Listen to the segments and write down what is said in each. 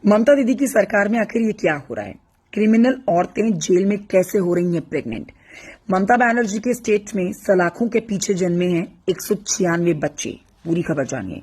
ममता दीदी की सरकार में आखिर ये क्या हो रहा है? क्रिमिनल औरतें जेल में कैसे हो रही हैं प्रेग्नेंट? ममता बनर्जी के स्टेट में सलाखों के पीछे जन्मे हैं 196 बच्चे। पूरी खबर जानिए।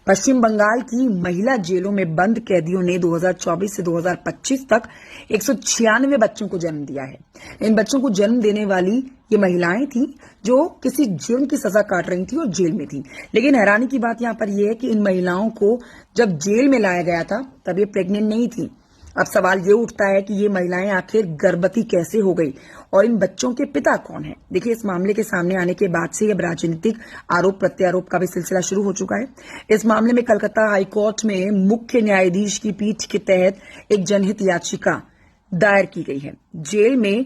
पश्चिम बंगाल की महिला जेलों में बंद कैदियों ने 2024 से 2025 तक 196 बच्चों को जन्म दिया है। इन बच्चों को जन्म देने वाली ये महिलाएं थीं जो किसी जुर्म की सजा काट रही थी और जेल में थी। लेकिन हैरानी की बात यहां पर यह है कि इन महिलाओं को जब जेल में लाया गया था तब ये प्रेग्नेंट नहीं थी। अब सवाल ये उठता है कि ये महिलाएं आखिर गर्भवती कैसे हो गई और इन बच्चों के पिता कौन है? देखिए, इस मामले के सामने आने के बाद से अब राजनीतिक आरोप प्रत्यारोप का भी सिलसिला शुरू हो चुका है। इस मामले में कलकत्ता हाईकोर्ट में मुख्य न्यायाधीश की पीठ के तहत एक जनहित याचिका दायर की गई है। जेल में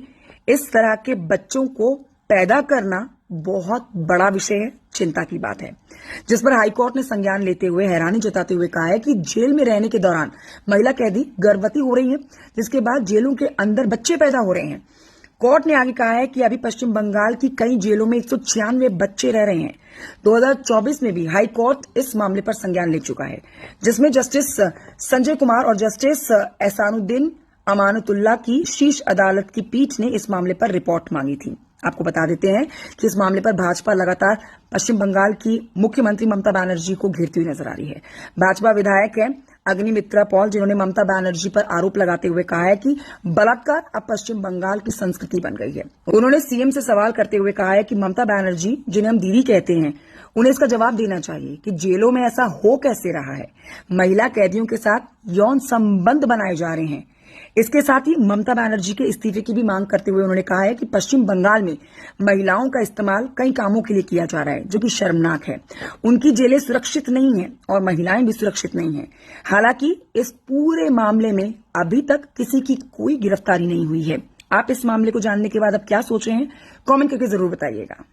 इस तरह के बच्चों को पैदा करना बहुत बड़ा विषय है, चिंता की बात है, जिस पर हाईकोर्ट ने संज्ञान लेते हुए हैरानी जताते हुए कहा है कि जेल में रहने के दौरान महिला कैदी गर्भवती हो रही है, जिसके बाद जेलों के अंदर बच्चे पैदा हो रहे हैं। कोर्ट ने आगे कहा है कि अभी पश्चिम बंगाल की कई जेलों में 196 बच्चे रह रहे हैं। 2024 में भी हाई कोर्ट इस मामले पर संज्ञान ले चुका है, जिसमें जस्टिस संजय कुमार और जस्टिस एहसानुद्दीन अमानतुल्लाह की शीर्ष अदालत की पीठ ने इस मामले पर रिपोर्ट मांगी थी। आपको बता देते हैं कि इस मामले पर भाजपा लगातार पश्चिम बंगाल की मुख्यमंत्री ममता बनर्जी को घेरती हुई नजर आ रही है। भाजपा विधायक है अग्निमित्रा पॉल, जिन्होंने ममता बनर्जी पर आरोप लगाते हुए कहा है कि बलात्कार अब पश्चिम बंगाल की संस्कृति बन गई है। उन्होंने सीएम से सवाल करते हुए कहा है कि ममता बनर्जी, जिन्हें हम दीदी कहते हैं, उन्हें इसका जवाब देना चाहिए कि जेलों में ऐसा हो कैसे रहा है। महिला कैदियों के साथ यौन संबंध बनाए जा रहे हैं। इसके साथ ही ममता बनर्जी के इस्तीफे की भी मांग करते हुए उन्होंने कहा है कि पश्चिम बंगाल में महिलाओं का इस्तेमाल कई कामों के लिए किया जा रहा है, जो कि शर्मनाक है। उनकी जेलें सुरक्षित नहीं है और महिलाएं भी सुरक्षित नहीं है। हालांकि इस पूरे मामले में अभी तक किसी की कोई गिरफ्तारी नहीं हुई है। आप इस मामले को जानने के बाद अब क्या सोच रहे हैं, कमेंट करके जरूर बताइएगा।